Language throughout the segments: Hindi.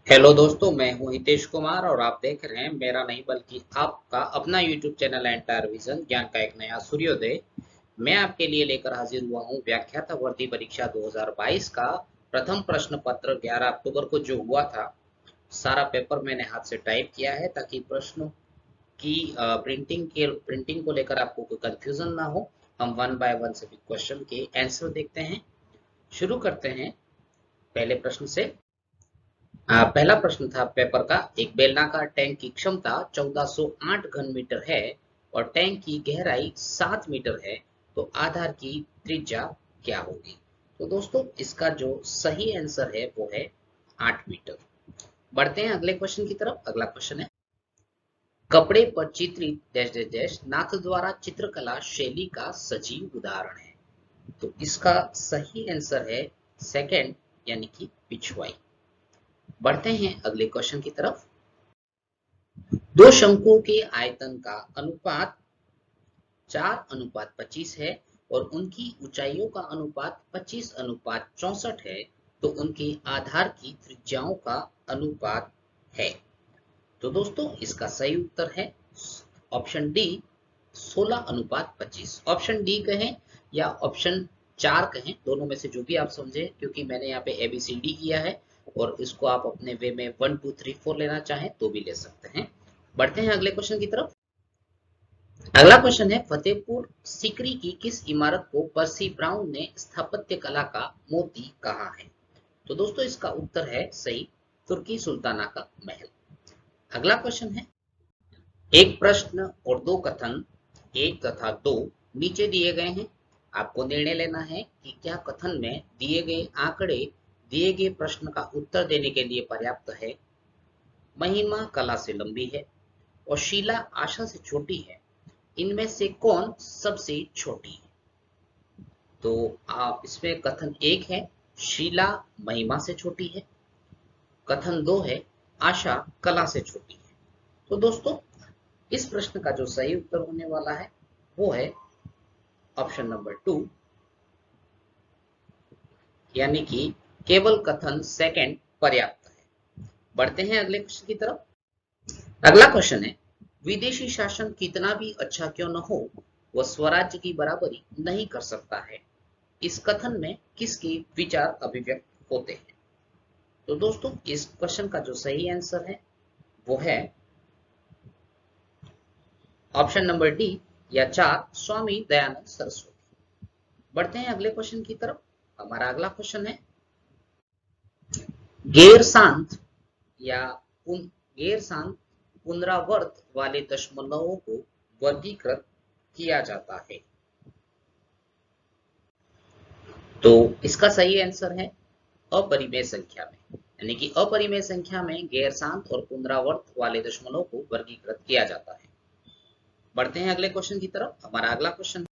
हेलो दोस्तों, मैं हूं हितेश कुमार और आप देख रहे हैं मेरा नहीं बल्कि आपका अपना यूट्यूब चैनल एंटायर विजन ज्ञान का एक नया सूर्योदय। मैं आपके लिए लेकर हाजिर हुआ हूं व्याख्याता वर्दी परीक्षा 2022 का प्रथम प्रश्न पत्र 11 अक्टूबर को जो हुआ था। सारा पेपर मैंने हाथ से टाइप किया है ताकि प्रश्नों की प्रिंटिंग को लेकर आपको कोई कंफ्यूजन ना हो। हम वन बाय वन सभी क्वेश्चन के आंसर देखते हैं। शुरू करते हैं पहले प्रश्न से। पहला प्रश्न था पेपर का। एक बेलनाकार टैंक की क्षमता 1408 घन मीटर है और टैंक की गहराई 7 मीटर है, तो आधार की त्रिज्या क्या होगी? तो दोस्तों इसका जो सही आंसर है वो है 8 मीटर। बढ़ते हैं अगले क्वेश्चन की तरफ। अगला क्वेश्चन है, कपड़े पर चित्रित डैश डैश डैश नाथ द्वारा चित्रकला शैली का सजीव उदाहरण है। तो इसका सही आंसर है सेकंड, यानी कि पिछवाई। बढ़ते हैं अगले क्वेश्चन की तरफ। दो शंकुओं के आयतन का अनुपात 4:25 है और उनकी ऊंचाइयों का अनुपात 25:64 है, तो उनके आधार की त्रिज्याओं का अनुपात है। तो दोस्तों इसका सही उत्तर है ऑप्शन डी, 16:25। ऑप्शन डी कहें या ऑप्शन 4 कहें, दोनों में से जो भी आप समझे, क्योंकि मैंने यहाँ पे ABCD किया है और इसको आप अपने वे में 1 2 3 4 लेना चाहें तो भी ले सकते हैं। बढ़ते हैं अगले क्वेश्चन की तरफ। अगला क्वेश्चन है, फतेहपुर सीकरी की किस इमारत को पर्सी ब्राउन ने स्थापत्य कला का मोती कहा है? तो दोस्तों इसका उत्तर है सही, तुर्की सुल्ताना का महल। अगला क्वेश्चन है, एक प्रश्न और दो कथन, एक तथा दो, नीचे दिए गए हैं। आपको निर्णय लेना है कि क्या कथन में दिए गए आंकड़े दिए गए प्रश्न का उत्तर देने के लिए पर्याप्त है। महिमा कला से लंबी है और शीला आशा से छोटी है, इनमें से कौन सबसे छोटी है? तो आप इसमें कथन एक है शीला महिमा से छोटी है, कथन दो है आशा कला से छोटी है। तो दोस्तों इस प्रश्न का जो सही उत्तर होने वाला है वो है ऑप्शन नंबर 2, यानी कि केवल कथन सेकंड पर्याप्त है। बढ़ते हैं अगले क्वेश्चन की तरफ। अगला क्वेश्चन है, विदेशी शासन कितना भी अच्छा क्यों न हो, वह स्वराज्य की बराबरी नहीं कर सकता है। इस कथन में किसके विचार अभिव्यक्त होते हैं? तो दोस्तों इस क्वेश्चन का जो सही आंसर है वो है ऑप्शन नंबर डी या 4, स्वामी दयानंद सरस्वती। बढ़ते हैं अगले क्वेश्चन की तरफ। हमारा अगला क्वेश्चन है, गैर शांत या गैर शांत पुनरावर्त वाले दशमलवों को वर्गीकृत किया जाता है। तो इसका सही आंसर है अपरिमेय संख्या में, यानी कि अपरिमेय संख्या में गैर शांत और पुनरावर्त वाले दशमलव को वर्गीकृत किया जाता है। बढ़ते हैं अगले क्वेश्चन की तरफ। हमारा अगला क्वेश्चन है,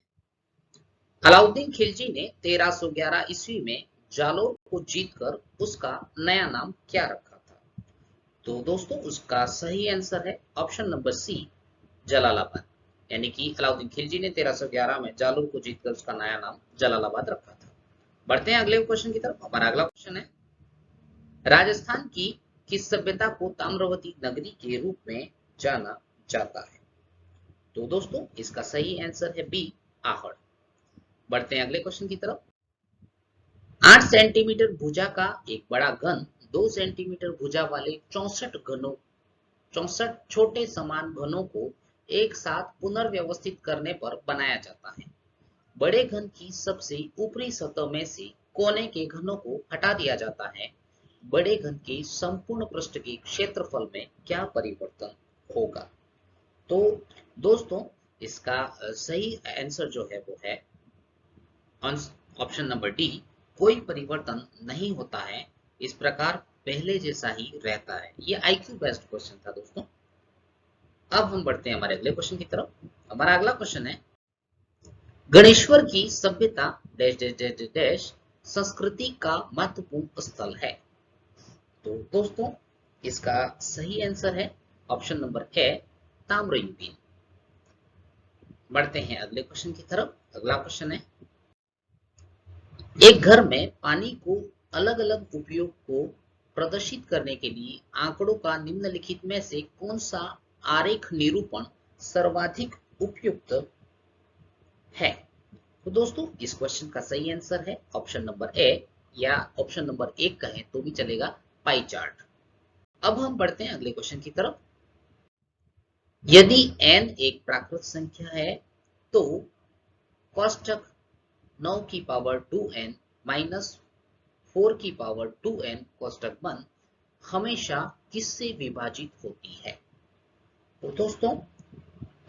अलाउद्दीन खिलजी ने 1311 ईस्वी में जालोर को जीतकर उसका नया नाम क्या रखा था? तो दोस्तों उसका सही आंसर है ऑप्शन नंबर सी, जलालाबाद। यानी कि अलाउद्दीन खिलजी ने 1311 में जालोर को जीतकर उसका नया नाम जलालाबाद रखा था। बढ़ते हैं अगले क्वेश्चन की तरफ। हमारा अगला क्वेश्चन है, राजस्थान की किस सभ्यता को ताम्रवती नगरी के रूप में जाना जाता है? तो दोस्तों इसका सही आंसर है बी, आहड़। बढ़ते हैं अगले क्वेश्चन की तरफ। 8 सेंटीमीटर भुजा का एक बड़ा घन 2 सेंटीमीटर भुजा वाले 64 छोटे समान घनों को एक साथ पुनर्व्यवस्थित करने पर बनाया जाता है। बड़े घन की सबसे ऊपरी सतह में से कोने के घनों को हटा दिया जाता है। बड़े घन के संपूर्ण पृष्ठ के क्षेत्रफल में क्या परिवर्तन होगा? तो दोस्तों इसका सही आंसर जो है वो है ऑप्शन नंबर डी, कोई परिवर्तन नहीं होता है। इस प्रकार पहले जैसा ही रहता है। ये आईक्यू बेस्ड क्वेश्चन था दोस्तों। अब हम बढ़ते हैं हमारे अगले क्वेश्चन की तरफ। हमारा अगला क्वेश्चन है, गणेश्वर की सभ्यता dash dash dash dash dash संस्कृति का महत्वपूर्ण स्थल है। तो दोस्तों इसका सही आंसर है ऑप्शन नंबर ए, ताम्रयुगीन। बढ़ते हैं अगले क्वेश्चन की तरफ। अगला क्वेश्चन है, एक घर में पानी को अलग अलग उपयोग को प्रदर्शित करने के लिए आंकड़ों का निम्नलिखित में से कौन सा आरेख निरूपण सर्वाधिक उपयुक्त है? तो दोस्तों इस क्वेश्चन का सही आंसर है ऑप्शन नंबर ए, या ऑप्शन नंबर 1 कहें तो भी चलेगा, पाई चार्ट। अब हम बढ़ते हैं अगले क्वेश्चन की तरफ। यदि n एक प्राकृत संख्या है तो कोष्टक 9 की पावर 2n माइनस 4 की पावर 2n कोष्टक बंद हमेशा किससे विभाजित होती है? तो दोस्तों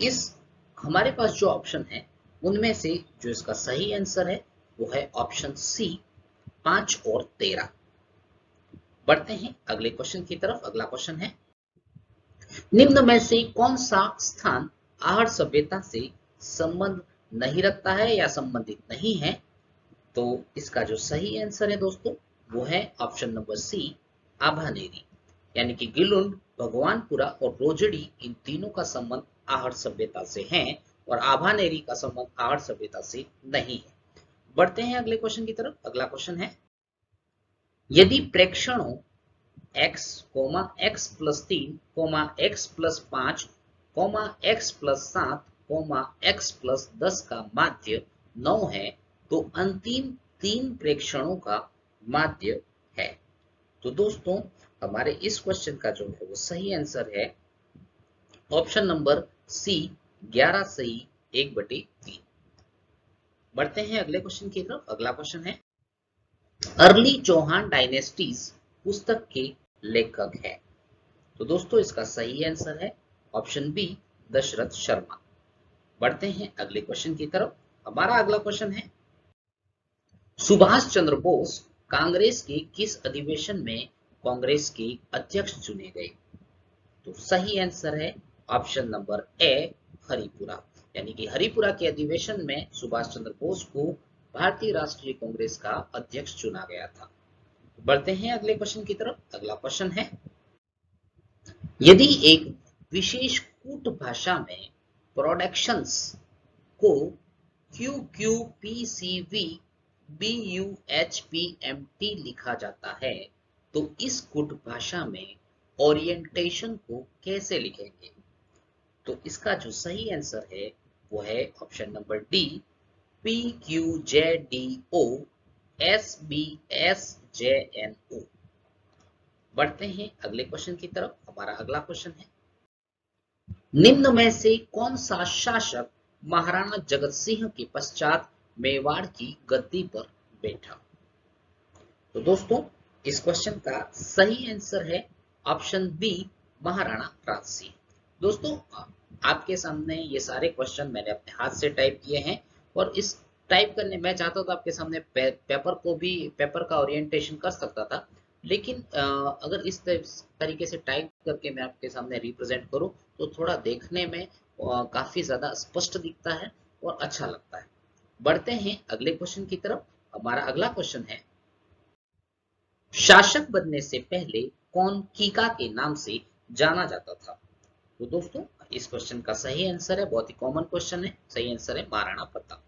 इस हमारे पास जो ऑप्शन है उनमें से जो इसका सही आंसर है वो है ऑप्शन सी, 5 और 13। बढ़ते हैं अगले क्वेश्चन की तरफ। अगला क्वेश्चन है, निम्न में से कौन सा स्थान आहड़ सभ्यता से संबंध नहीं रखता है या संबंधित नहीं है? तो इसका जो सही आंसर है दोस्तों वो है ऑप्शन नंबर सी, आभानेरी। यानी कि गिलुंड, भगवानपुरा और रोजड़ी, इन तीनों का संबंध आहड़ सभ्यता से है और आभानेरी का संबंध आहड़ सभ्यता से नहीं है। बढ़ते हैं अगले क्वेश्चन की तरफ। अगला क्वेश्चन है, यदि प्रेक्षणों x, x plus 3, x plus 5, x plus 7, x plus 10 का माध्य 9 है तो अंतिम 3 प्रेक्षणों का माध्य है। तो दोस्तों हमारे इस क्वेश्चन का जो है वो सही आंसर है ऑप्शन नंबर सी, 11 सही 1/3। बढ़ते हैं अगले क्वेश्चन की तरफ। अगला क्वेश्चन है, अर्ली चौहान डायनेस्टीज पुस्तक के लेखक है? तो दोस्तों इसका सही आंसर है ऑप्शन बी, दशरथ शर्मा। बढ़ते हैं अगले क्वेश्चन की तरफ। हमारा अगला क्वेश्चन है, सुभाष चंद्र बोस कांग्रेस के किस अधिवेशन में कांग्रेस के अध्यक्ष चुने गए? तो सही आंसर है ऑप्शन नंबर ए, हरिपुरा। यानी कि हरिपुरा के अधिवेशन में सुभाष चंद्र बोस को भारतीय राष्ट्रीय कांग्रेस का अध्यक्ष चुना गया था। बढ़ते हैं अगले क्वेश्चन की तरफ। अगला क्वेश्चन है, यदि एक विशेष कूट भाषा में प्रोडक्शंस को QQPCV BUHPMT लिखा जाता है तो इस कूट भाषा में ओरिएंटेशन को कैसे लिखेंगे? तो इसका जो सही आंसर है वो है option number D, PQJDO SBSJNO। बढ़ते हैं अगले क्वेश्चन की तरफ। हमारा अगला क्वेश्चन है, निम्न में से कौन सा शासक महाराणा जगत सिंह के पश्चात मेवाड़ की गद्दी पर बैठा? तो दोस्तों इस क्वेश्चन का सही आंसर है ऑप्शन बी, महाराणा राज सिंह। दोस्तों आपके सामने ये सारे क्वेश्चन मैंने अपने हाथ से टाइप किए हैं और इस टाइप करने मैं चाहता तो आपके सामने पेपर का ओरिएंटेशन कर सकता था, लेकिन अगर इस तरीके से टाइप करके मैं आपके सामने रिप्रेजेंट करूं तो थोड़ा देखने में काफी ज्यादा स्पष्ट दिखता है और अच्छा लगता है। बढ़ते हैं अगले क्वेश्चन की तरफ। हमारा अगला क्वेश्चन है, शासक बनने से पहले कौन कीका के नाम से जाना जाता था? तो दोस्तों इस क्वेश्चन का सही आंसर है, बहुत ही कॉमन क्वेश्चन है, सही आंसर है महाराणा प्रताप।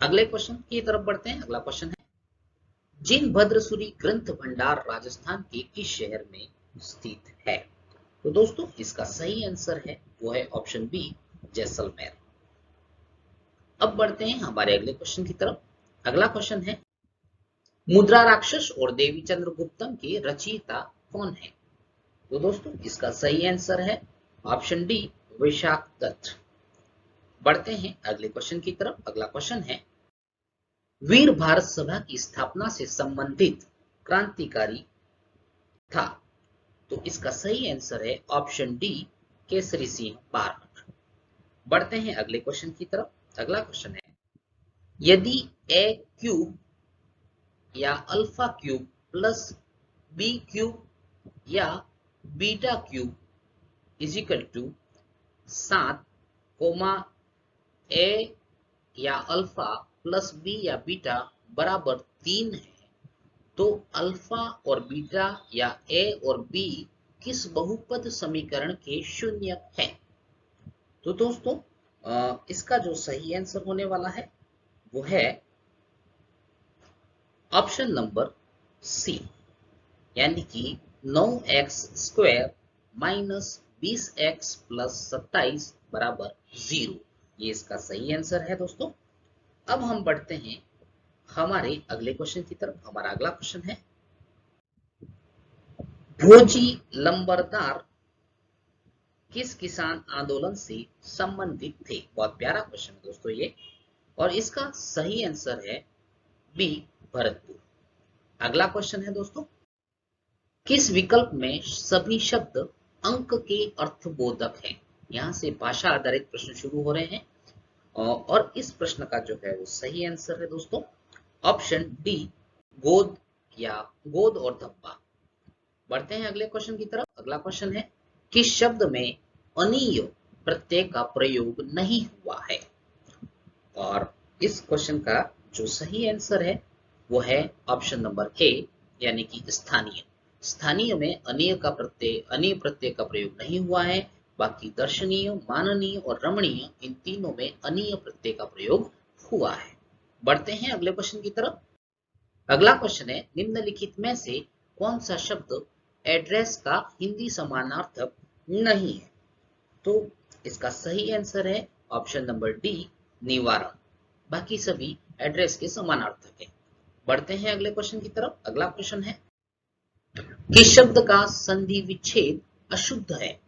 अगले क्वेश्चन की तरफ बढ़ते हैं। अगला क्वेश्चन है, जिनभद्रसूरी ग्रंथ भंडार राजस्थान के किस शहर में स्थित है? तो दोस्तों इसका सही आंसर है वो है ऑप्शन बी, जैसलमेर। अब बढ़ते हैं हमारे अगले क्वेश्चन की तरफ। अगला क्वेश्चन है, मुद्रा राक्षस और देवी चंद्रगुप्तम के रचयिता कौन है? तो दोस्तों इसका सही आंसर है ऑप्शन डी, विशाख दत्त। बढ़ते हैं अगले क्वेश्चन की तरफ। अगला क्वेश्चन है, वीर भारत सभा की स्थापना से संबंधित क्रांतिकारी था? तो इसका सही आंसर है ऑप्शन डी, केसरी सिंह बारहट। बढ़ते हैं अगले क्वेश्चन की तरफ। अगला क्वेश्चन है, यदि ए क्यूब या alpha cube plus B cube या beta cube is equal to 7, A या अल्फा प्लस बी या बीटा बराबर 3 है तो अल्फा और बीटा या ए और बी किस बहुपद समीकरण के शून्य है? तो दोस्तों इसका जो सही आंसर होने वाला है वो है ऑप्शन नंबर सी, यानी कि 9x² माइनस 20x प्लस 27 बराबर 0। ये इसका सही आंसर है दोस्तों। अब हम बढ़ते हैं हमारे अगले क्वेश्चन की तरफ। हमारा अगला क्वेश्चन है, भोजी लंबरदार किस किसान आंदोलन से संबंधित थे? बहुत प्यारा क्वेश्चन है दोस्तों ये, और इसका सही आंसर है बी, भरतपुर। अगला क्वेश्चन है दोस्तों, किस विकल्प में सभी शब्द अंक के अर्थबोधक हैं? यहां से भाषा आधारित प्रश्न शुरू हो रहे हैं, और इस प्रश्न का जो है वो सही आंसर है दोस्तों ऑप्शन डी, गोद या गोद और धब्बा। बढ़ते हैं अगले क्वेश्चन की तरफ। अगला क्वेश्चन है, किस शब्द में अनीय प्रत्यय का प्रयोग नहीं हुआ है? और इस क्वेश्चन का जो सही आंसर है वो है ऑप्शन नंबर ए, यानी कि स्थानीय। स्थानीय में अनीय प्रत्यय का प्रयोग नहीं हुआ है। बाकी दर्शनीय, माननीय और रमणीय, इन तीनों में अनीय प्रत्यय का प्रयोग हुआ है। बढ़ते हैं अगले क्वेश्चन की तरफ। अगला क्वेश्चन है, निम्नलिखित में से कौन सा शब्द एड्रेस का हिंदी समानार्थक नहीं है? तो इसका सही आंसर है ऑप्शन नंबर डी, निवारण। बाकी सभी एड्रेस के समानार्थक है। बढ़ते हैं अगले क्वेश्चन की तरफ। अगला क्वेश्चन है, किस शब्द का संधि विच्छेद अशुद्ध है?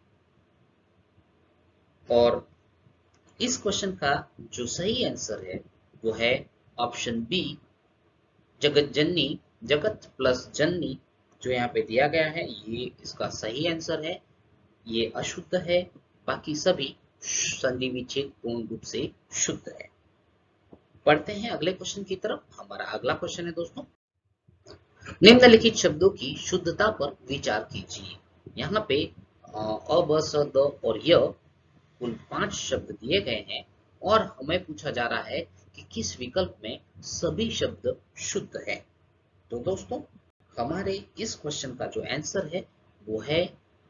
और इस क्वेश्चन का जो सही आंसर है वो है ऑप्शन बी, जगत जननी। जगत प्लस जननी जो यहाँ पे दिया गया है ये इसका सही आंसर है, ये अशुद्ध है। बाकी सभी संधि विच्छेद पूर्ण रूप से शुद्ध है। पढ़ते हैं अगले क्वेश्चन की तरफ। हमारा अगला क्वेश्चन है दोस्तों, निम्नलिखित शब्दों की शुद्धता पर विचार कीजिए। यहाँ पे अ, ब, स, द और य कुल 5 शब्द दिए गए हैं, और हमें पूछा जा रहा है कि किस विकल्प में सभी शब्द शुद्ध है। तो दोस्तों हमारे इस क्वेश्चन का जो आंसर है वो है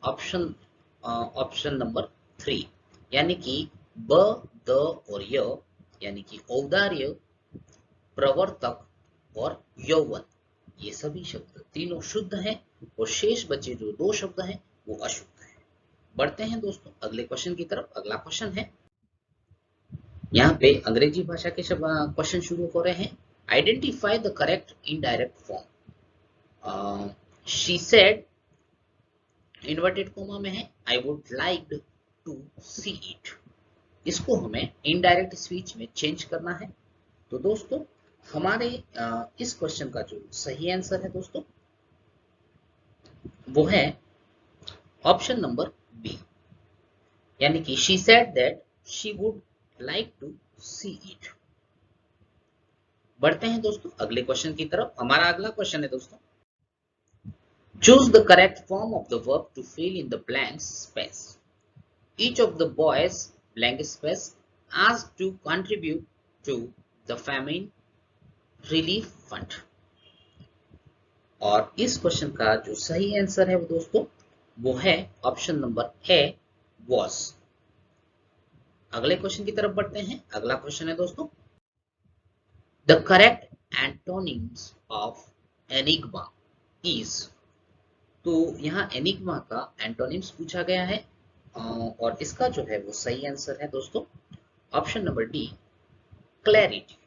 ऑप्शन नंबर 3, यानी कि ब, द और य, यानी कि औदार्य, प्रवर्तक और यौवन, ये सभी शब्द तीनों शुद्ध हैं, और शेष बचे जो 2 शब्द हैं वो अशुद्ध हैं। बढ़ते हैं दोस्तों अगले क्वेश्चन की तरफ। अगला क्वेश्चन है, यहाँ पे अंग्रेजी भाषा के क्वेश्चन शुरू हो रहे हैं। Identify the correct indirect form. She said, inverted comma में है, I would like to see it. इसको हमें इनडायरेक्ट स्पीच में चेंज करना है। तो दोस्तों हमारे इस क्वेश्चन का जो सही आंसर है दोस्तों वो है ऑप्शन नंबर बी, यानी कि she said that she would like to see it. बढ़ते हैं दोस्तों अगले क्वेश्चन की तरफ। हमारा अगला क्वेश्चन है दोस्तों, choose the correct form of the verb to fill in the blank space. Each of the boys blank space asked to contribute to the famine relief fund। और इस क्वेश्चन का जो सही आंसर है वो दोस्तों वो है ऑप्शन नंबर ए, was। अगले क्वेश्चन की तरफ बढ़ते हैं। अगला क्वेश्चन है दोस्तों, the correct antonyms of enigma is. तो यहाँ एनिग्मा का एंटोनिम्स पूछा गया है, और इसका जो है वो सही आंसर है दोस्तों ऑप्शन नंबर डी, क्लैरिटी।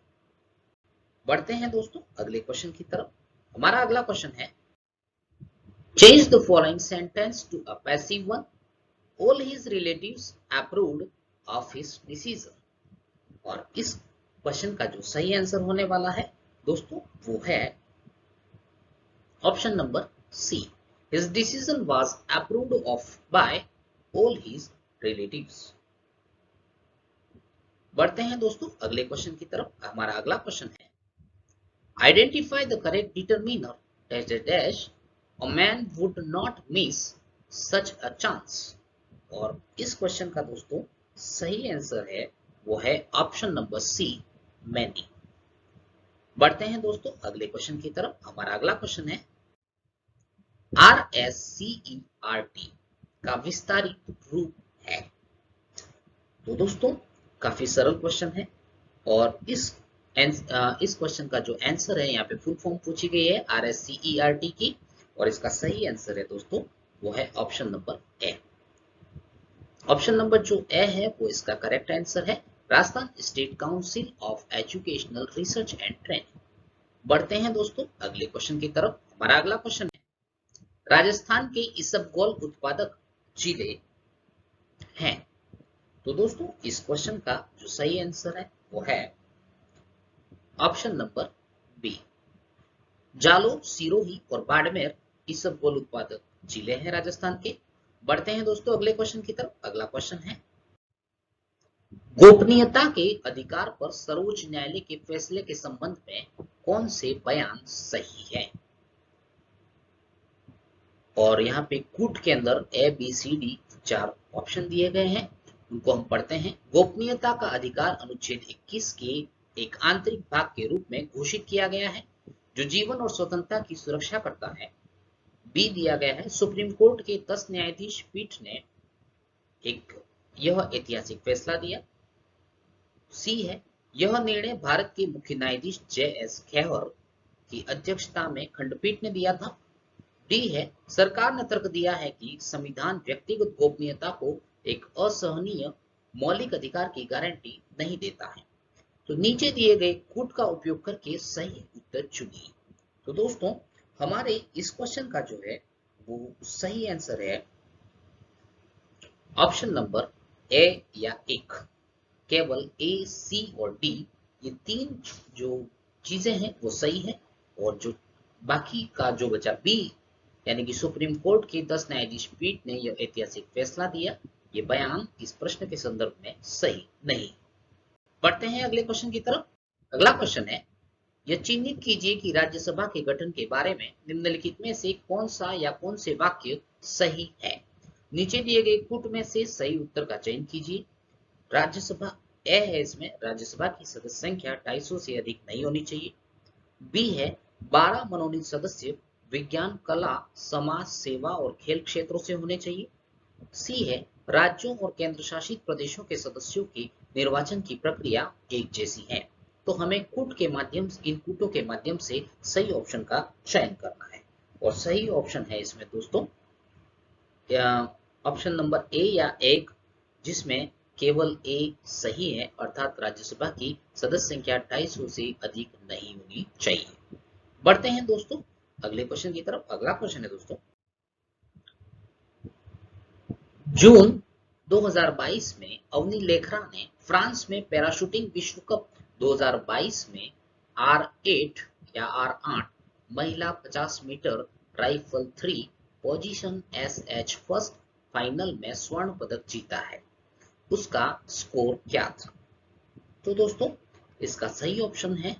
बढ़ते हैं दोस्तों अगले क्वेश्चन की तरफ। हमारा अगला क्वेश्चन है, change the following sentence to a passive one. All his relatives approved of his decision. और इस क्वेश्चन का जो सही आंसर होने वाला है दोस्तों वो है option number C, his decision was approved of by all his relatives. बढ़ते हैं दोस्तों अगले क्वेश्चन की तरफ। हमारा अगला क्वेश्चन है, identify the correct determiner dash dash dash, a man would not miss such a chance. और इस क्वेश्चन का दोस्तों सही आंसर है वो है ऑप्शन नंबर सी, मैनी। बढ़ते हैं दोस्तों अगले क्वेश्चन की तरफ। हमारा अगला क्वेश्चन है, RSCERT का विस्तारित रूप है। तो दोस्तों काफी सरल क्वेश्चन है, और इस क्वेश्चन का जो आंसर है यहाँ पे फुल फॉर्म पूछी गई है RSCERT की, और इसका सही आंसर है दोस्तों वो है option number A. Option number जो ए है वो इसका करेक्ट आंसर है, Rajasthan state council of educational research and training. बढ़ते हैं दोस्तों अगले क्वेश्चन की तरफ। हमारा अगला क्वेश्चन है, राजस्थान के इसबगोल उत्पादक जिले हैं। तो दोस्तों इस क्वेश्चन का जो सही आंसर है वो है option number B. Jalore, Sirohi और बाड़मेर इसबगोल उत्पादक जिले हैं राजस्थान के। बढ़ते हैं दोस्तों अगले क्वेश्चन की तरफ। अगला क्वेश्चन है, गोपनीयता के अधिकार पर सर्वोच्च न्यायालय के फैसले के संबंध में कौन से बयान सही है? और यहाँ पे कूट के अंदर A B C D 4 option दिए गए हैं, उनको हम पढ़ते हैं। गोपनीयता का अधिकार अनुच्छेद 21 के एक आंतरिक भाग के रूप में घोषित किया गया है जो जीवन और स्वतंत्रता की सुरक्षा करता है। बी दिया गया है, सुप्रीम कोर्ट के 10 न्यायाधीश पीठ ने यह ऐतिहासिक फैसला दिया। सी है, यह निर्णय भारत के मुख्य न्यायाधीश जे.एस. खेहर की अध्यक्षता में खंडपीठ ने दिया था। डी है, सरकार ने तर्क दिया है कि संविधान व्यक्तिगत गोपनीयता को एक असहनीय मौलिक अधिकार की गारंटी नहीं देता है। तो नीचे दिए गए कूट का उपयोग करके सही उत्तर चुनिए। तो दोस्तों हमारे इस क्वेश्चन का जो है वो सही आंसर है ऑप्शन नंबर ए या एक। केवल ए, सी और डी ये 3 जो चीजें हैं वो सही है, और जो बाकी का जो बचा बी यानी कि सुप्रीम कोर्ट के 10 न्यायाधीश पीठ ने यह ऐतिहासिक फैसला दिया, ये बयान इस प्रश्न के संदर्भ में सही नहीं। बढ़ते हैं अगले क्वेश्चन की तरफ। अगला क्वेश्चन है, यह चिन्हित कीजिए कि राज्यसभा के गठन के बारे में निम्नलिखित में से कौन सा या कौन से वाक्य सही है? नीचे दिए गए कूट में से सही उत्तर का चयन कीजिए। राज्यसभा ए है, इसमें राज्यसभा की सदस्य संख्या 250 से अधिक नहीं होनी चाहिए। बी है, 12 मनोनीत सदस्य विज्ञान, कला, समाज सेवा और खेल क्षेत्रों से होने चाहिए। सी है, राज्यों और केंद्र शासित प्रदेशों के सदस्यों की निर्वाचन की प्रक्रिया एक जैसी है। तो हमें कूट के माध्यम से, इन कूटों के माध्यम से सही ऑप्शन का चयन करना है, और सही ऑप्शन है इसमें दोस्तों ऑप्शन नंबर ए या एक, जिसमें केवल ए सही है, अर्थात राज्यसभा की सदस्य संख्या 250 से अधिक नहीं होनी चाहिए। बढ़ते हैं दोस्तों अगले क्वेश्चन की तरफ। अगला क्वेश्चन है दोस्तों, जून 2022 में अवनी लेखरा ने फ्रांस में पैराशूटिंग विश्व कप 2022 में R8 या R8 महिला 50 metre rifle 3 position SH first final में स्वर्ण पदक जीता है। उसका स्कोर क्या था? तो दोस्तों इसका सही ऑप्शन है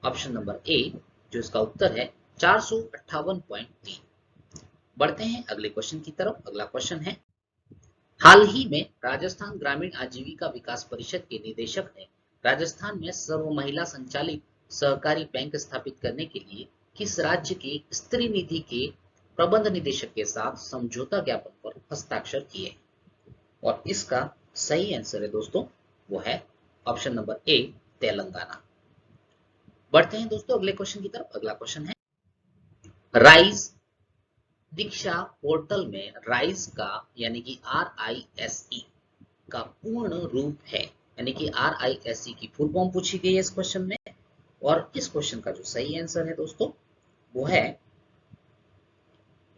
ऑप्शन नंबर ए, जो इसका उत्तर है 458.3। बढ़ते हैं अगले क्वेश्चन की तरफ। अगला क्वेश्चन है, हाल ही में राजस्थान ग्रामीण आजीविका विकास परिषद के निदेशक ने राजस्थान में सर्व महिला संचालित सहकारी बैंक स्थापित करने के लिए किस राज्य के स्त्री निधि के प्रबंध निदेशक के साथ समझौता ज्ञापन पर हस्ताक्षर किए? और इसका सही आंसर है दोस्तों वो है ऑप्शन नंबर ए, तेलंगाना। बढ़ते हैं दोस्तों अगले क्वेश्चन की तरफ। अगला क्वेश्चन है, राइज दीक्षा पोर्टल में राइज का यानी कि RISE का पूर्ण रूप है, यानी कि RISE की फुल फॉर्म पूछी गई है इस क्वेश्चन में, और इस क्वेश्चन का जो सही आंसर है दोस्तों वो है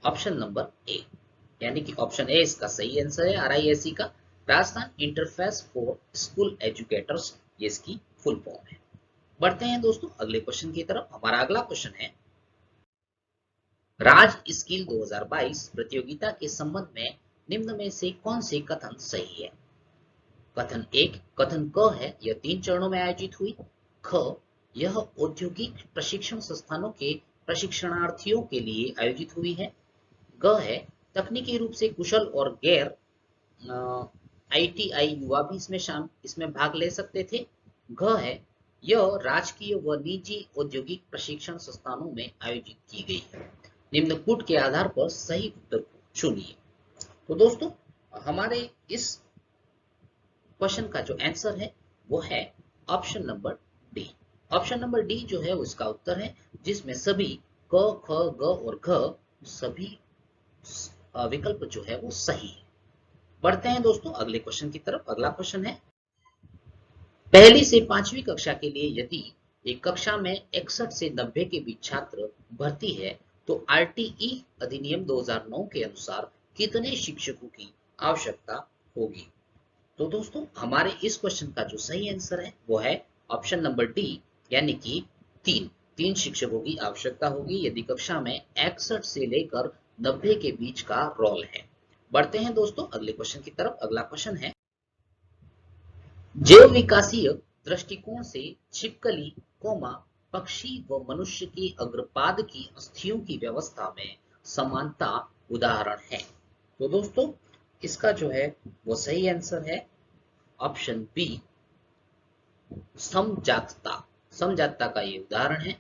ऑप्शन नंबर ए, यानी कि ऑप्शन ए इसका सही आंसर है। RISE का Rajasthan interface for school educators, ये इसकी फुल फॉर्म है। बढ़ते हैं दोस्तों अगले क्वेश्चन की तरफ। हमारा अगला क्वेश्चन है, राज स्किल 2022 प्रतियोगिता के संबंध में निम्न में से कौन से कथन सही है? कथन एक, कथन क है, यह 3 चरणों में आयोजित हुई। ख, यह औद्योगिक प्रशिक्षण संस्थानों के प्रशिक्षणार्थियों के लिए आयोजित हुई है। ग है, तकनीकी रूप से कुशल और गैर ITI युवा भी इसमें भाग ले सकते थे। घ है, यह राजकीय व निजी औद्योगिक प्रशिक्षण संस्थानों में आयोजित की गई है। निम्न कूट के आधार पर सही उत्तर को चुनिए। तो दोस्तों हमारे इस क्वेश्चन का जो आंसर है वो है option number D. Option number D जो है उसका उत्तर है, जिसमें सभी क, ख, ग और घ सभी विकल्प जो है वो सही है। बढ़ते हैं दोस्तों अगले क्वेश्चन की तरफ। अगला क्वेश्चन है, पहली से पांचवी कक्षा के लिए यदि एक कक्षा में 61 से 90 के बीच छात्र भर्ती है तो आरटीई अधिनियम 2009 के अनुसार कितने शिक्षकों की आवश्यकता होगी? तो दोस्तों हमारे इस क्वेश्चन का जो सही आंसर है वो है ऑप्शन नंबर डी, यानी कि तीन शिक्षकों की आवश्यकता होगी यदि कक्षा में 61 से लेकर 90 के बीच का रोल है। बढ़ते हैं दोस्तों अगले क्वेश्चन की तरफ। अगला क्वेश्चन है, जैव विकासीय दृष्टिकोण से छिपकली, पक्षी व मनुष्य के अग्रपाद की अस्थियों की व्यवस्था में समानता उदाहरण है। तो दोस्तों इसका जो है वो सही आंसर है ऑप्शन बी, समजातता। समजातता का ये उदाहरण है।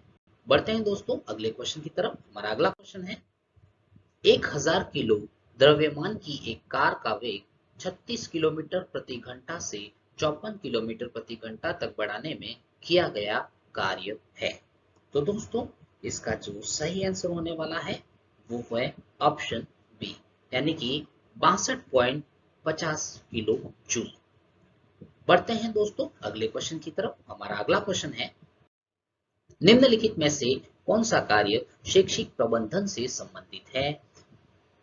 बढ़ते हैं दोस्तों अगले क्वेश्चन की तरफ। हमारा अगला क्वेश्चन है, 1000 किलो द्रव्यमान की एक कार का वेग 36 किलोमीटर प्रति घंटा से 54 किलोमीटर प्रति घंटा तक बढ़ाने में किया गया कार्य है। तो दोस्तों इसका जो सही आंसर होने वाला है वो है ऑप्शन बी, यानी कि 62.50 किलो जूल। बढ़ते हैं दोस्तों अगले क्वेश्चन की तरफ। हमारा अगला क्वेश्चन है, निम्नलिखित में से कौन सा कार्य शैक्षिक प्रबंधन से संबंधित है?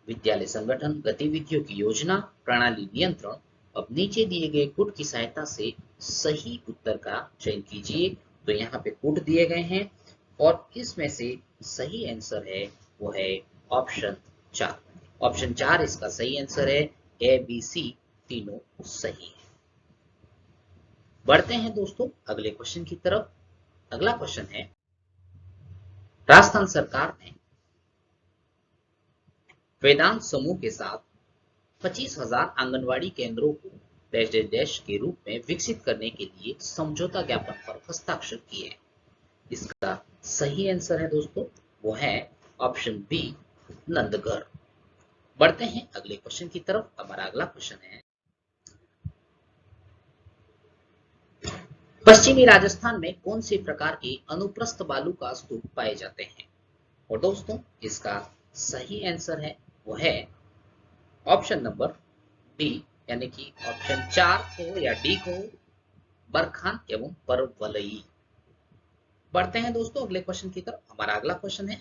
विद्यालय संगठन, गतिविधियों की योजना, प्रणाली नियंत्रण। अब नीचे दिए गए गुट की सहायता से सही उत्तर का चयन कीजिए। तो यहाँ पे गुट दिए गए हैं और इसमें से सही आंसर है वो है ऑप्शन 4। ऑप्शन 4 इसका सही आंसर है। ए बी सी तीनों सही है। बढ़ते हैं दोस्तों अगले क्वेश्चन की तरफ। अगला क्वेश्चन है, राजस्थान सरकार ने वेदांत समूह के साथ 25,000 आंगनवाड़ी केंद्रों को डैश डैश डैश के रूप में विकसित करने के लिए समझौता ज्ञापन पर हस्ताक्षर किए हैं। इसका सही आंसर है दोस्तों वो है ऑप्शन बी, नंदगढ़। बढ़ते हैं अगले क्वेश्चन की तरफ। हमारा अगला क्वेश्चन है, पश्चिमी राजस्थान में कौन से प्रकार के अनुप्रस्थ बालू का स्तूप पाए जाते हैं? और दोस्तों इसका सही आंसर है वो है ऑप्शन नंबर डी, यानी कि ऑप्शन 4 को या डी को, बरखान एवं परवलई। बढ़ते हैं दोस्तों अगले क्वेश्चन की तरफ। हमारा अगला क्वेश्चन है,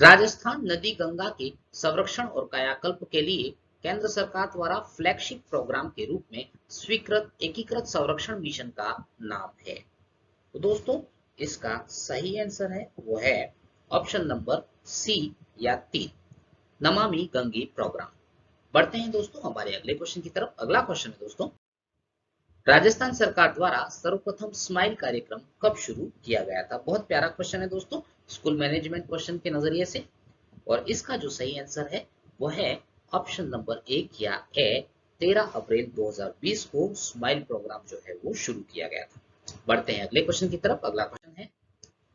राजस्थान नदी गंगा के संरक्षण और कायाकल्प के लिए केंद्र सरकार द्वारा फ्लैगशिप प्रोग्राम के रूप में स्वीकृत एकीकृत संरक्षण मिशन का नाम है। तो दोस्तों इसका सही आंसर है वो है ऑप्शन नंबर सी या 3, नमामि गंगे प्रोग्राम। बढ़ते हैं दोस्तों हमारे अगले क्वेश्चन की तरफ। अगला क्वेश्चन है दोस्तों, राजस्थान सरकार द्वारा सर्वप्रथम स्माइल कार्यक्रम कब शुरू किया गया था? बहुत प्यारा क्वेश्चन है दोस्तों, स्कूल मैनेजमेंट क्वेश्चन के नजरिए से। और इसका जो सही आंसर है वो है ऑप्शन नंबर 1 या ए, 13 अप्रैल 2020 को स्माइल प्रोग्राम जो है वो शुरू किया गया था। बढ़ते हैं अगले क्वेश्चन की तरफ। अगला क्वेश्चन है,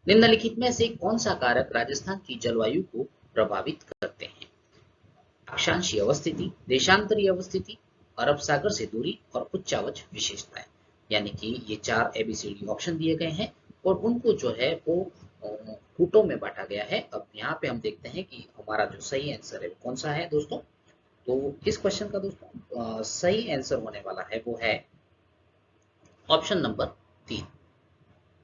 निम्नलिखित में से कौन सा कारक राजस्थान की जलवायु को प्रभावित करते हैं? अक्षांशीय अवस्थिति, देशांतरीय अवस्थिति, अरब सागर से दूरी और उच्चावच विशेषताएं। यानी कि ये 4 एबीसीडी ऑप्शन दिए गए हैं और उनको जो है वो गुटों में बांटा गया है। अब यहाँ पे हम देखते हैं कि हमारा जो सही आंसर है वो कौन सा है दोस्तों। तो इस क्वेश्चन का दोस्तों सही आंसर होने वाला है वो है ऑप्शन नंबर 3,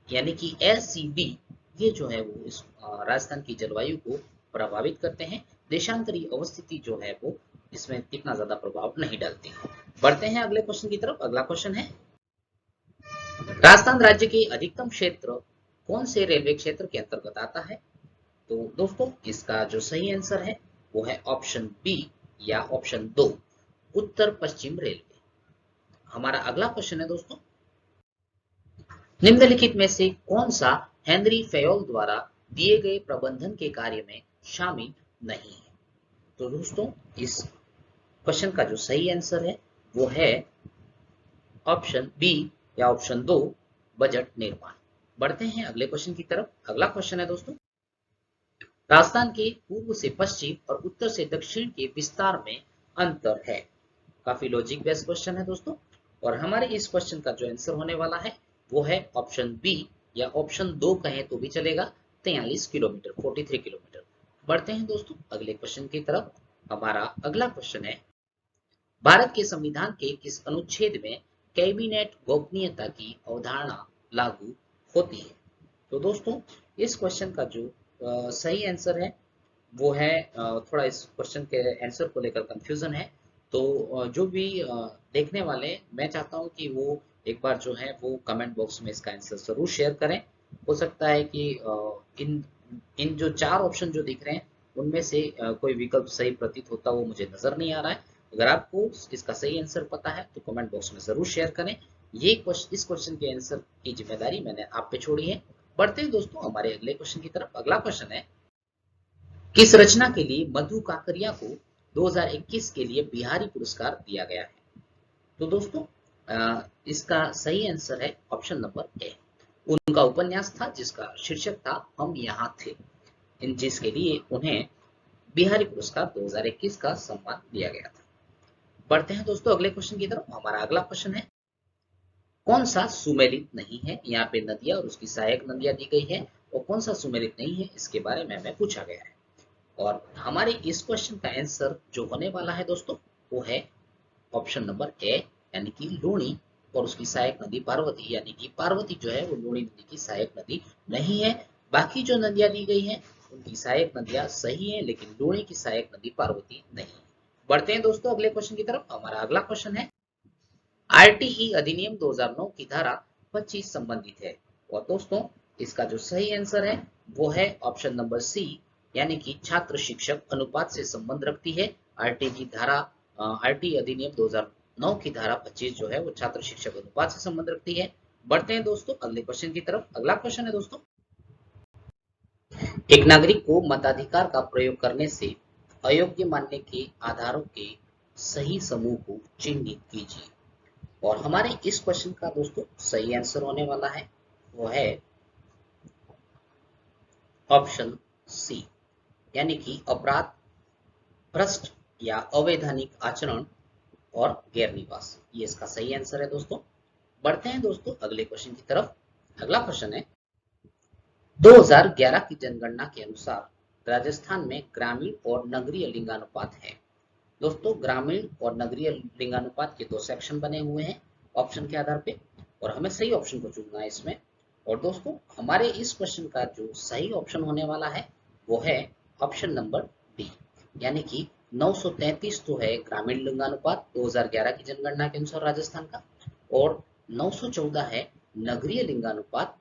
यानी कि एसीबी। ये जो है वो इस राजस्थान की जलवायु को प्रभावित करते हैं। देशांतरी अवस्थिति जो है वो इसमें इतना ज्यादा प्रभाव नहीं डालती है। बढ़ते हैं अगले क्वेश्चन की तरफ। अगला क्वेश्चन है, राजस्थान राज्य के अधिकतम क्षेत्र कौन से रेलवे क्षेत्र के अंतर्गत आता है? तो दोस्तों इसका जो सही आंसर है वो है ऑप्शन बी या ऑप्शन 2, उत्तर पश्चिम रेलवे। हमारा अगला क्वेश्चन है दोस्तों, निम्नलिखित में से कौन सा हेनरी फेयोल द्वारा दिए गए प्रबंधन के कार्य में शामिल नहीं है? तो दोस्तों इस क्वेश्चन का जो सही आंसर है वो है ऑप्शन बी या ऑप्शन 2, बजट निर्माण। बढ़ते हैं अगले क्वेश्चन की तरफ। अगला क्वेश्चन है दोस्तों, राजस्थान के पूर्व से पश्चिम और उत्तर से दक्षिण के विस्तार में अंतर है। काफी लॉजिक बेस्ड क्वेश्चन है दोस्तों और हमारे इस क्वेश्चन का जो आंसर होने वाला है वो है ऑप्शन बी या ऑप्शन 2 कहें तो भी चलेगा, 43 किलोमीटर, 43 किलोमीटर। बढ़ते हैं दोस्तों अगले क्वेश्चन की तरफ। हमारा अगला क्वेश्चन है, भारत के संविधान के किस अनुच्छेद में कैबिनेट गोपनीयता की अवधारणा लागू होती है? तो दोस्तों इस क्वेश्चन का जो सही आंसर है वो है, थोड़ा इस क्वेश्चन के आंसर को लेकर कंफ्यूजन है। तो जो भी देखने वाले, मैं चाहता हूं कि वो एक बार जो है वो कमेंट बॉक्स में इसका आंसर जरूर शेयर करें। हो सकता है कि इन इन जो चार ऑप्शन जो दिख रहे हैं उनमें से कोई विकल्प सही प्रतीत होता वो मुझे नजर नहीं आ रहा है। अगर आपको इसका सही आंसर पता है तो कमेंट बॉक्स में जरूर शेयर करें। इस क्वेश्चन के आंसर की जिम्मेदारी मैंने आप पे छोड़ी है। बढ़ते हैं दोस्तों हमारे अगले क्वेश्चन की तरफ। अगला क्वेश्चन है, किस रचना के लिए मधु काकरिया को 2021 के लिए बिहारी पुरस्कार दिया गया है? तो दोस्तों इसका सही आंसर है ऑप्शन नंबर ए। उनका उपन्यास था जिसका शीर्षक था हम यहाँ थे, इन जिसके लिए उन्हें बिहारी पुरस्कार 2021 का सम्मान दिया गया था। बढ़ते हैं दोस्तों अगले क्वेश्चन की तरफ। हमारा अगला क्वेश्चन है, कौन सा सुमेलित नहीं है? यहाँ पे नदियां और उसकी सहायक नदियां दी गई है, और कौन सा सुमेलित नहीं है इसके बारे में हमें पूछा गया है। और हमारे इस क्वेश्चन का आंसर जो होने वाला है दोस्तों वो है ऑप्शन नंबर ए, यानी कि लूणी और उसकी सहायक नदी पार्वती। यानी कि पार्वती जो है वो लूणी नदी की सहायक नदी नहीं है। बाकी जो नदियां दी गई हैं उनकी सहायक नदियां सही है, लेकिन लूणी की सहायक नदी पार्वती नहीं है। बढ़ते हैं दोस्तों अगले क्वेश्चन की तरफ। हमारा अगला क्वेश्चन है, आरटीई अधिनियम 2009 की धारा 25 संबंधित है। और दोस्तों इसका जो सही आंसर है वो है ऑप्शन नंबर सी, यानी कि छात्र शिक्षक अनुपात से संबंध रखती है। आरटीई अधिनियम 2009 की धारा 25 जो है वो छात्र शिक्षक अनुपात से संबंध रखती है। बढ़ते हैं दोस्तों अगले क्वेश्चन की तरफ। अगला क्वेश्चन है दोस्तों, एक नागरिक को मताधिकार का प्रयोग करने से अयोग्य मानने के आधारों के सही समूह को चिन्हित कीजिए। और हमारे इस क्वेश्चन का दोस्तों सही आंसर होने वाला है वो है ऑप्शन सी, यानी कि अपराध, भ्रष्ट या अवैधानिक आचरण और गैर निवास, ये इसका सही आंसर है दोस्तों। बढ़ते हैं दोस्तों अगले क्वेश्चन की तरफ। अगला क्वेश्चन है, 2011 की जनगणना के अनुसार राजस्थान में ग्रामीण और नगरीय लिंगानुपात है। दोस्तों ग्रामीण और नगरीय लिंगानुपात के दो सेक्शन बने हुए हैं ऑप्शन के आधार पे, और हमें सही ऑप्शन को चुनना है इसमें। और दोस्तों हमारे इस क्वेश्चन का जो सही ऑप्शन होने वाला है वो है ऑप्शन नंबर डी, यानी कि 933 तो है ग्रामीण लिंगानुपात 2011 की जनगणना के अनुसार राजस्थान का, और 914 है नगरीय लिंगानुपात।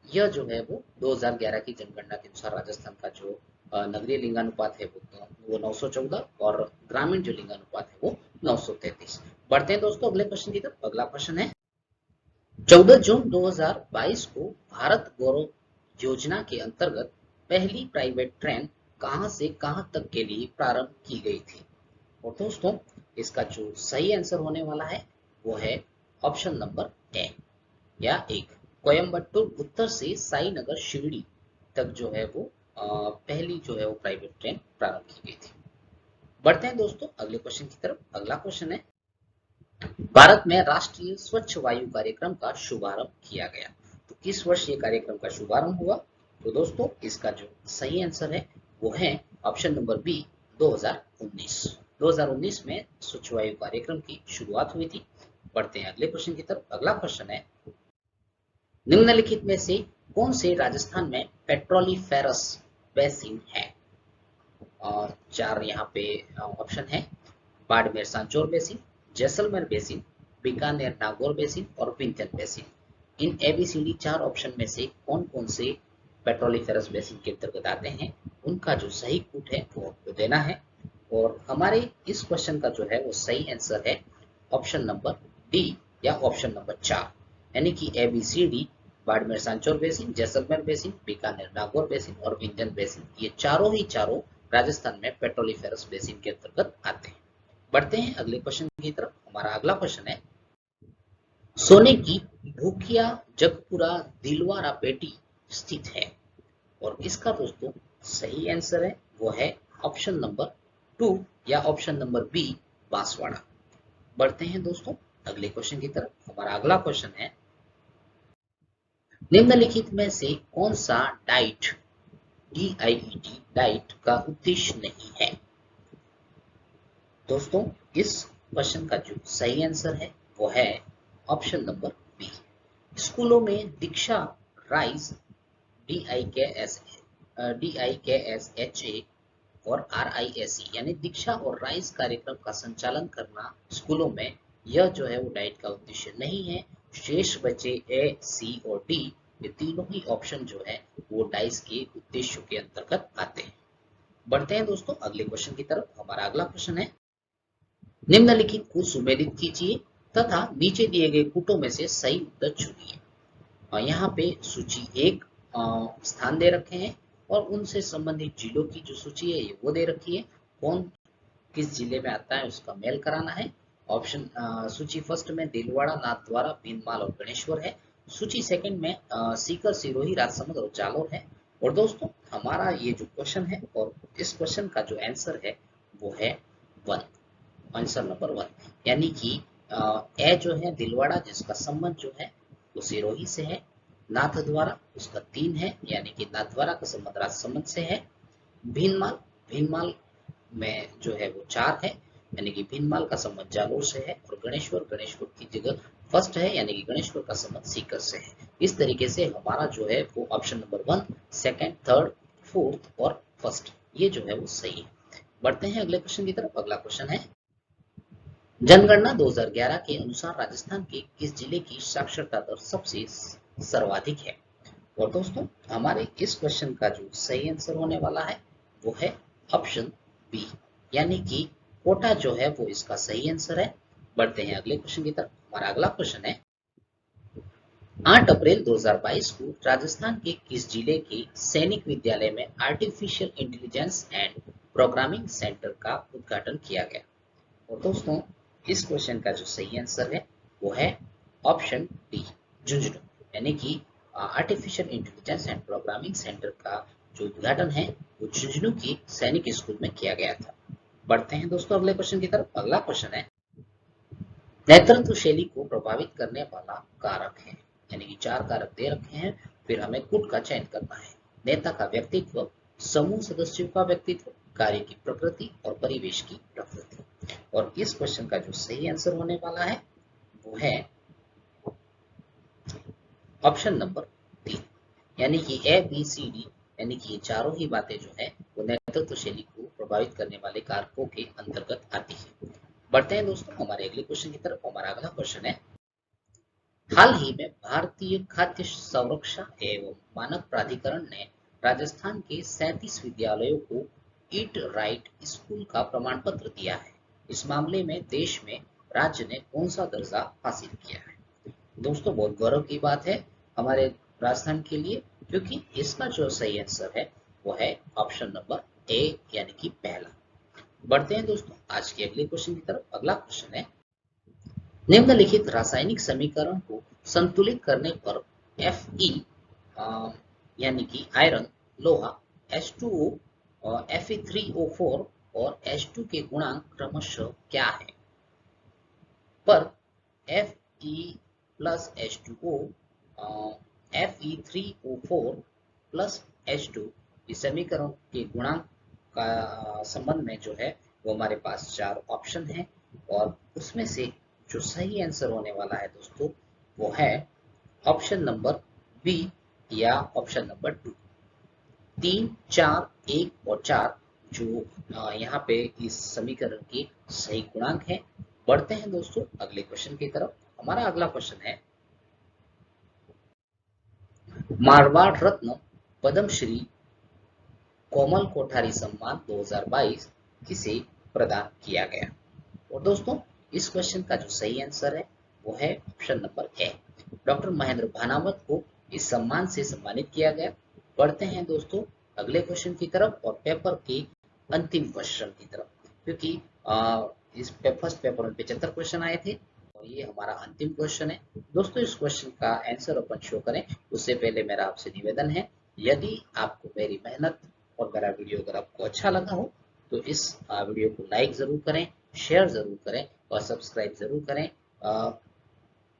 यह जो है वो 2011 की जनगणना के अनुसार राजस्थान का जो नगरीय लिंगानुपात है वो 914, और ग्रामीण जो लिंगानुपात है वो 933। बढ़ते हैं दोस्तों अगले क्वेश्चन की तरफ। अगला क्वेश्चन है, 14 जून 2022 को भारत गौरव योजना के अंतर्गत पहली प्राइवेट ट्रेन कहां से कहां तक के लिए प्रारंभ की गई थी? और दोस्तों इसका जो सही आंसर होने वाला है वो है ऑप्शन नंबर ए, या एक, कोयम्बटूर उत्तर से साईनगर शिरडी तक जो है वो पहली जो है वो प्राइवेट ट्रेन प्रारंभ की गई थी। बढ़ते हैं दोस्तों अगले क्वेश्चन की तरफ। अगला क्वेश्चन है, भारत में राष्ट्रीय स्वच्छ वायु कार्यक्रम का शुभारंभ किया गया, तो किस वर्ष ये कार्यक्रम का शुभारंभ हुआ? तो दोस्तों इसका जो सही आंसर है वो है ऑप्शन नंबर बी, 2019। 2019 में स्वच्छ वायु कार्यक्रम की शुरुआत हुई थी। बढ़ते हैं अगले क्वेश्चन की तरफ। अगला क्वेश्चन है, निम्नलिखित में से कौन से राजस्थान में पेट्रोलिफेरस बेसिन है? और चार यहाँ पे ऑप्शन है, Barmer Sanchore basin, Jaisalmer basin, Bikaner Nagaur basin और विंध्यन बेसिन। इन एबीसीडी चार ऑप्शन में से कौन कौन से पेट्रोलिफेरस बेसिन के अंतर्गत आते हैं, उनका जो सही कूट है वो आपको देना है। और हमारे इस क्वेश्चन का जो है वो सही आंसर है ऑप्शन नंबर डी, या ऑप्शन नंबर 4, यानी कि ABCD Barmer Sanchore basin, Jaisalmer basin, Bikaner Nagaur basin और विंध्यन बेसिन, ये चारों ही चारों राजस्थान में पेट्रोलिफेरस बेसिन के अंतर्गत आते हैं। बढ़ते हैं अगले क्वेश्चन की तरफ। हमारा अगला क्वेश्चन है, सोने की भूखिया जगपुरा दिलवारा पेटी स्थित है, और इसका दोस्तों सही आंसर है वो है ऑप्शन नंबर 2, या ऑप्शन नंबर बी, बांसवाड़ा। बढ़ते हैं दोस्तों अगले क्वेश्चन की तरफ। हमारा अगला क्वेश्चन है, निम्नलिखित में से कौन सा डाइट DIET डाइट का उद्देश्य नहीं है। दोस्तों इस क्वेश्चन का जो सही आंसर है वो है ऑप्शन नंबर बी। स्कूलों में दीक्षा राइज DIKSHA और RISE यानी दीक्षा और राइज कार्यक्रम का संचालन करना स्कूलों में, यह जो है वो डाइट का उद्देश्य नहीं है। शेष बचे A, C और D, ये तीनों ही ऑप्शन जो है वो डाइट के उद्देश्यों के अंतर्गत आते हैं। बढ़ते हैं दोस्तों अगले क्वेश्चन की तरफ। हमारा अगला क्वेश्चन है, निम्नलिखित को सुमेलित कीजिए तथा नीचे दिए गए कूटों में से सही उत्तर चुनिए। यहाँ पे सूची एक स्थान दे रखे हैं और उनसे संबंधित जिलों की जो सूची है ये वो दे रखी है। कौन किस जिले में आता है उसका मेल कराना है। ऑप्शन सूची फर्स्ट में दिलवाड़ा, नाथद्वारा, भीनमाल और गणेश्वर है। सूची सेकंड में सीकर, सिरोही, राजसमंद और जालोर है। और दोस्तों हमारा ये जो क्वेश्चन है और इस क्वेश्चन का जो आंसर है वो है 1, आंसर नंबर 1, यानी कि ए जो है दिलवाड़ा जिसका संबंध जो है वो सिरोही से है। नाथद्वारा उसका 3 है यानी कि नाथद्वारा का संबंध राजसमंद से है। भीनमाल, भीनमाल में जो है वो 4 है यानी कि भीनमाल का संबंध जालोर से है। और गणेश्वर, गणेश्वर की जगह फर्स्ट है यानी कि गणेश्वर का संबंध सीकर से है। इस तरीके से हमारा जो है वो option number 1, second, third, fourth और फर्स्ट ये जो है वो सही है। बढ़ते हैं अगले क्वेश्चन की तरफ। अगला क्वेश्चन है, जनगणना 2011 के अनुसार राजस्थान के किस जिले की साक्षरता दर सबसे सर्वाधिक है। और दोस्तों हमारे इस क्वेश्चन का जो सही आंसर होने वाला है वो है ऑप्शन बी, यानी कि कोटा जो है वो इसका सही आंसर है। बढ़ते हैं अगले क्वेश्चन की तरफ। हमारा अगला क्वेश्चन है, 8 अप्रैल 2022 को राजस्थान के किस जिले के सैनिक विद्यालय में artificial intelligence and programming centre का उद्घाटन किया गया। और दोस्तों इस क्वेश्चन का जो सही आंसर है वो है ऑप्शन डी, झुंझुनू, यानी कि artificial intelligence and programming centre का जो उद्घाटन है वो झुंझुनू की सैनिक स्कूल में किया गया था। बढ़ते हैं दोस्तों अगले क्वेश्चन की तरफ। अगला क्वेश्चन है, नेतृत्व शैली को प्रभावित करने वाला कारक है, यानी कि 4 कारक दे रखे हैं, फिर हमें कुट का चयन करना है। नेता का व्यक्तित्व, समूह सदस्यों का व्यक्तित्व, कार्य की प्रकृति और परिवेश की प्रकृति। और इस क्वेश्चन का जो सही आंसर होने वाला है वो है ऑप्शन नंबर 3, यानी कि ए बी सी डी, यानी कि ये चारों ही बातें जो है वो नेतृत्व शैली को प्रभावित करने वाले कारकों के अंतर्गत आती है। बढ़ते हैं दोस्तों हमारे अगले क्वेश्चन की तरफ। हमारा अगला क्वेश्चन है, हाल ही में भारतीय खाद्य सुरक्षा एवं मानक प्राधिकरण ने राजस्थान के 37 विद्यालयों को ईट राइट स्कूल का प्रमाण पत्र दिया है। इस मामले में देश में राज्य ने कौन सा दर्जा हासिल किया है। दोस्तों बहुत गौरव की बात है हमारे राजस्थान के लिए, क्योंकि इसका जो सही आंसर है वो है ऑप्शन नंबर ए, यानी कि पहला। बढ़ते हैं दोस्तों आज के अगले क्वेश्चन की तरफ। अगला क्वेश्चन है, निम्नलिखित रासायनिक समीकरण को संतुलित करने पर Fe यानी कि आयरन, लोहा, H2O, Fe3O4 और H2 के गुणांक क्रमशः क्या है। पर Fe plus H2O, Fe3O4 plus H2 इस समीकरण के गुणांक का संबंध में जो है वो हमारे पास 4 ऑप्शन है और उसमें से जो सही आंसर होने वाला है दोस्तों वो है ऑप्शन नंबर बी या ऑप्शन नंबर 2। 3, 4, 1 और 4 जो यहाँ पे इस समीकरण के सही गुणांक है। बढ़ते हैं दोस्तों अगले क्वेश्चन की तरफ। हमारा अगला क्वेश्चन है, मारवाड़ रत्न पद्मश्री कोमल कोठारी सम्मान 2022 किसे प्रदान किया गया। और दोस्तों इस क्वेश्चन का जो सही आंसर है वो है option number A, doctor Mahendra Bhanawat को इस सम्मान से सम्मानित किया गया। बढ़ते हैं दोस्तों अगले क्वेश्चन की तरफ और पेपर के अंतिम क्वेश्चन की तरफ, क्योंकि इस फर्स्ट पेपर में 75 क्वेश्चन आए थे और ये हमारा अंतिम क्वेश्चन है। दोस्तों इस क्वेश्चन का आंसर अपन शो करें उससे पहले मेरा आपसे निवेदन है, यदि आपको मेरी मेहनत और मेरा वीडियो अगर आपको अच्छा लगा हो तो इस वीडियो को लाइक जरूर करें, शेयर जरूर करें और सब्सक्राइब जरूर करें।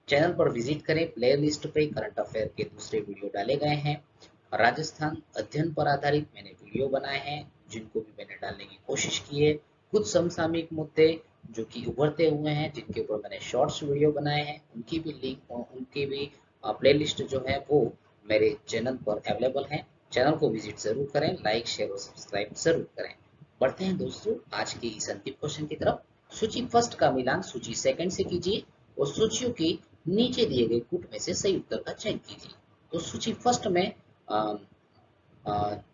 चैनल पर विजिट करें, प्ले लिस्ट पे करंट अफेयर के दूसरे वीडियो डाले गए हैं। राजस्थान अध्ययन पर आधारित मैंने वीडियो बनाए हैं, जिनको भी मैंने डालने की कोशिश की है। कुछ समसामयिक मुद्दे जो कि उभरते हुए हैं, जिनके ऊपर मैंने शॉर्ट्स वीडियो बनाए हैं, उनकी भी लिंक उनकी भी प्लेलिस्ट जो है वो मेरे चैनल पर अवेलेबल है। चैनल को विजिट जरूर करें, लाइक शेयर और सब्सक्राइब जरूर करें। बढ़ते हैं दोस्तों आज के इस अंतिम क्वेश्चन की तरफ। सूची फर्स्ट का मिलान सूची सेकंड से कीजिए और सूचियों की नीचे दिए गए कूट में से सही उत्तर का चयन कीजिए। तो सूची फर्स्ट में अ,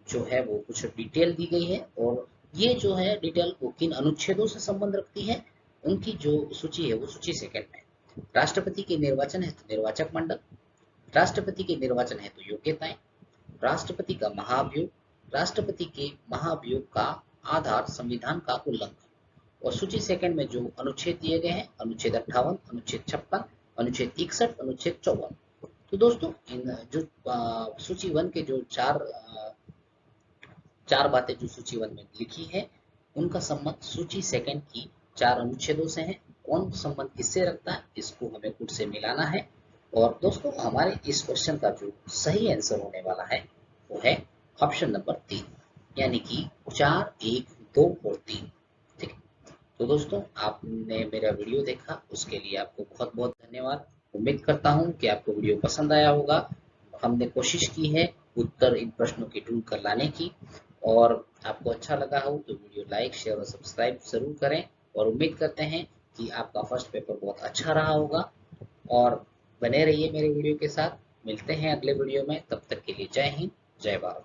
जो है वो कुछ डिटेल दी गई है, और ये जो है डिटेल वो किन अनुच्छेदों से संबंध रखती है, उनकी जो सूची है वो सूची सेकंड में। राष्ट्रपति के निर्वाचन हेतु निर्वाचक मंडल, राष्ट्रपति के निर्वाचन हेतु योग्यताएं, राष्ट्रपति का महाभियोग, राष्ट्रपति के महाभियोग का आधार संविधान का उल्लंघन। और सूची सेकंड में जो अनुच्छेद दिए गए हैं, अनुच्छेद 58, अनुच्छेद 56, अनुच्छेद 61, अनुच्छेद 54। तो दोस्तों इन जो सूची वन के जो चार बातें जो सूची वन में लिखी है, उनका संबंध सूची सेकंड की चार अनुच्छेदों से है। कौन संबंध किससे रखता है, इसको हमें खुद से मिलाना है। और दोस्तों हमारे इस क्वेश्चन का जो सही आंसर होने वाला है वो है ऑप्शन नंबर 3, यानी कि 4, 1, 2 और 3। ठीक है, तो दोस्तों आपने मेरा वीडियो देखा, उसके लिए आपको बहुत बहुत धन्यवाद। उम्मीद करता हूँ कि आपको वीडियो पसंद आया होगा। हमने कोशिश की है उत्तर इन प्रश्नों की ढूंढ कर लाने की, और आपको अच्छा लगा हो तो वीडियो लाइक शेयर और सब्सक्राइब जरूर करें। और उम्मीद करते हैं कि आपका फर्स्ट पेपर बहुत अच्छा रहा होगा, और बने रहिए मेरे वीडियो के साथ। मिलते हैं अगले वीडियो में, तब तक के लिए जय हिंद, जय भारत।